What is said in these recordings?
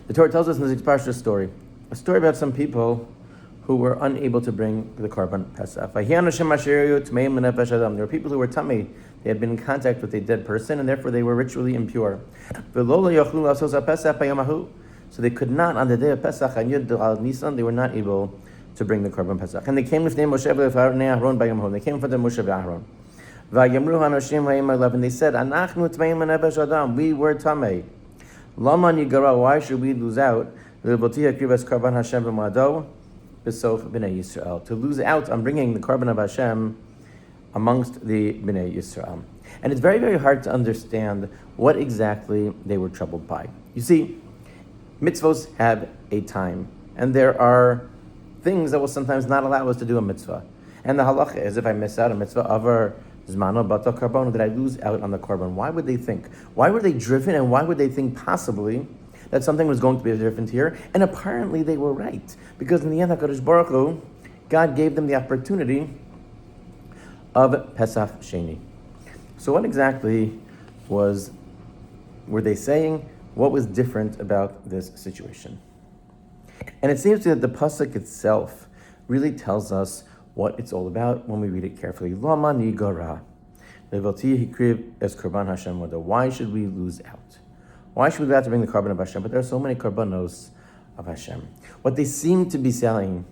The Torah tells us in this Parshas story, a story about some people who were unable to bring the Korban Pesach. There were people who were tummy. They had been in contact with a dead person, and therefore they were ritually impure. So they could not, on the day of Pesach, on Yud al Nisan, they were not able to bring the Korban Pesach. And they came with name Moshe Aaron by Yom. They came for the Moshe Aaron. And they said, we were tamei. Lama nigara, why should we lose out? To lose out on bringing the Korban of Hashem amongst the Bnei Yisrael. And it's very, very hard to understand what exactly they were troubled by. You see, mitzvos have a time, and there are things that will sometimes not allow us to do a mitzvah. And the halacha is, if I miss out a mitzvah, avar zmano bata korban, did I lose out on the korban? Why would they think? Why were they driven, and why would they think possibly that something was going to be different here? And apparently they were right, because in the end, HaKadosh Baruch Hu, God gave them the opportunity of Pesach Sheini. So what exactly were they saying? What was different about this situation? And it seems to me that the pasuk itself really tells us what it's all about when we read it carefully. Lama nigara, levalti hikriv es korban Hashem wada. Why should we lose out? Why should we have to bring the korban of Hashem? But there are so many korbanos of Hashem. What they seem to be saying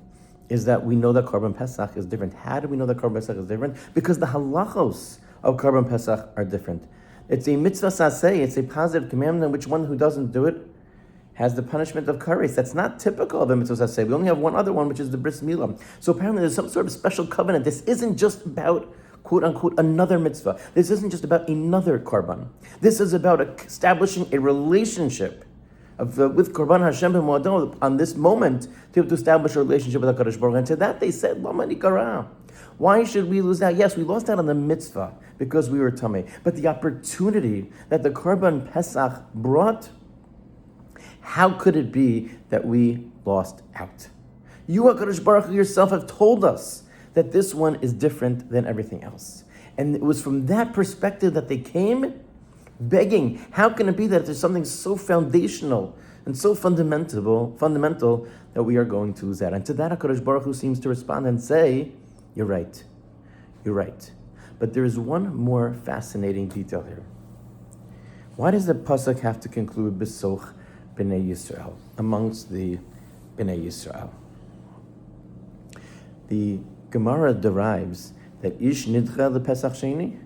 is that we know that korban Pesach is different. How do we know that korban Pesach is different? Because the halachos of korban Pesach are different. It's a mitzvah saseh, it's a positive commandment in which one who doesn't do it has the punishment of kares. That's not typical of a mitzvah saseh. We only have one other one, which is the bris milah. So apparently there's some sort of special covenant. This isn't just about, quote unquote, another mitzvah. This isn't just about another korban. This is about establishing a relationship with Korban Hashem and Mo'adon on this moment to be able to establish a relationship with HaKadosh Baruch Hu. And to that they said, Lama nikara. Why should we lose out? Yes, we lost out on the mitzvah because we were tamei. But the opportunity that the Korban Pesach brought, how could it be that we lost out? You, HaKadosh Baruch Hu, yourself have told us that this one is different than everything else. And it was from that perspective that they came begging, how can it be that there's something so foundational and so fundamental that we are going to lose out? And to that, HaKadosh Baruch Hu seems to respond and say, you're right. But there is one more fascinating detail here. Why does the pasuk have to conclude Besoch Bnei Yisrael, amongst the Bnei Yisrael? The Gemara derives that Ish Nidcha the Pesach Sheini,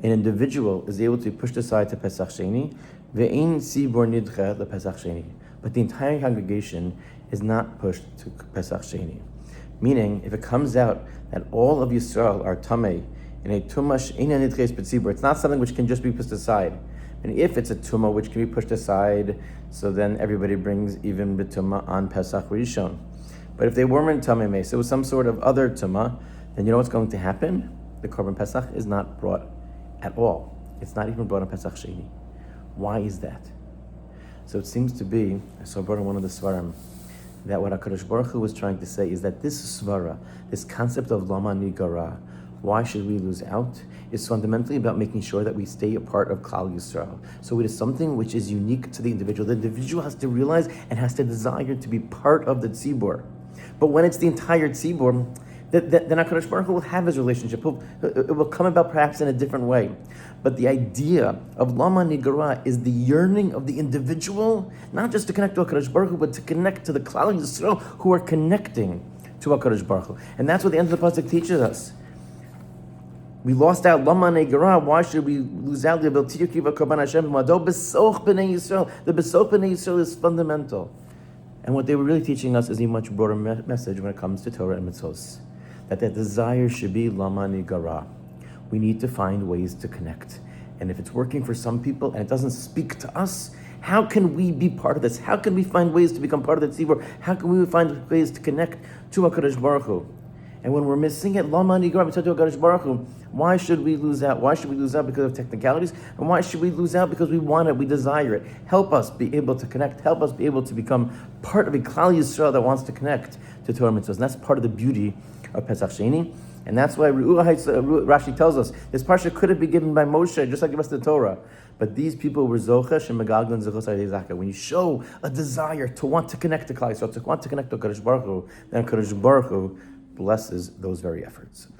an individual is able to be pushed aside to Pesach Sheini, Ve'ein Sibor Nidcha the Pesach Sheini, but the entire congregation is not pushed to Pesach Sheini. Meaning, if it comes out that all of Yisrael are tamei in a tumah she'eina nidches b'tzibur, it's not something which can just be pushed aside. And if it's a tumah which can be pushed aside, so then everybody brings even b'tumah on Pesach Rishon. But if they weren't tamei meis, it was some sort of other tumah, then you know what's going to happen? The Korban Pesach is not brought at all. It's not even brought on Pesach Sheini. Why is that? So it seems to be, I saw brought in one of the Svarim, that what HaKadosh Baruch Hu was trying to say is that this svara, this concept of lama nigara, why should we lose out, is fundamentally about making sure that we stay a part of Klal Yisrael. So it is something which is unique to the individual. The individual has to realize and has to desire to be part of the tzibur. But when it's the entire tzibur, then HaKadosh Baruch Hu will have his relationship. It will come about perhaps in a different way. But the idea of Lama Nigara is the yearning of the individual, not just to connect to HaKadosh Baruch Hu, but to connect to the Klal Yisrael who are connecting to HaKadosh Baruch Hu. And that's what the end of the pasuk teaches us. We lost out Lama Nigara. Why should we lose out? The Besoch B'nei Yisrael. The Besoch B'nei Yisrael is fundamental. And what they were really teaching us is a much broader message when it comes to Torah and mitzvos. That desire should be Lama Nigara. We need to find ways to connect. And if it's working for some people and it doesn't speak to us, how can we be part of this? How can we find ways to become part of the tzibur? How can we find ways to connect to HaKadosh Baruch Hu? And when we're missing it, Lama Nigara, we talk to HaKadosh Baruch Hu, why should we lose out? Why should we lose out because of technicalities? And why should we lose out because we want it, we desire it? Help us be able to connect. Help us be able to become part of a Klal Yisrael that wants to connect to Torah mitzvahs. And that's part of the beauty of Pesach Sheini. And that's why Rashi tells us this parsha could have been given by Moshe, just like the rest of the Torah. But these people were zocha shemegalgan zechus ha'yizaka. When you show a desire to want to connect to Klal Yisrael, to want to connect to Kadosh Baruch Hu, then Kadosh Baruch Hu blesses those very efforts.